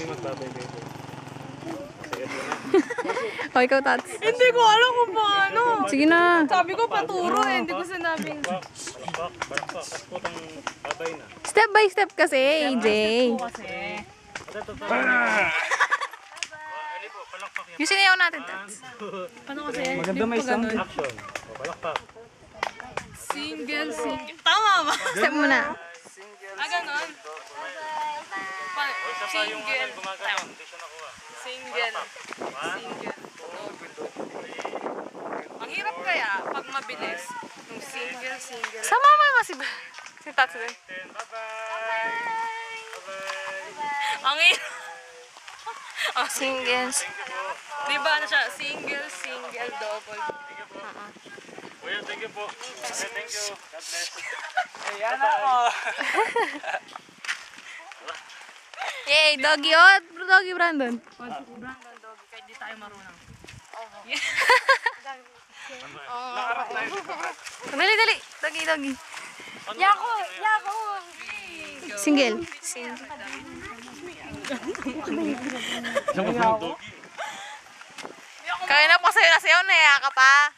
magbabay kayo. O, ikaw, Tats. Hindi ko alam kung paano. Sige na. Sabi ko paturo eh, hindi ko sinabing. Balakpak. Tapos putang babay na. Step by step kasi, AJ. Kasi. Yung sinayaw natin, Tats. Paano kasi? Maganda may sound. Action. Balakpak. Single. Tama ba? Step muna. Ganon. Single. Single. Ang hirap kaya pag mabilis. Yung single. Sama mo naman si Tats din. Ang hirap. Singles. Di ba ano siya? Single, double. Kuya, thank you po. Thank you. God bless. Ayan ako. Yay, doggy. Oh, doggy, Brandon. Brandon, doggy, kahit di tayo marunong. Dali. Doggy. Yako! Single. Kaya na pa sa'yo na sa'yo, naya ka pa.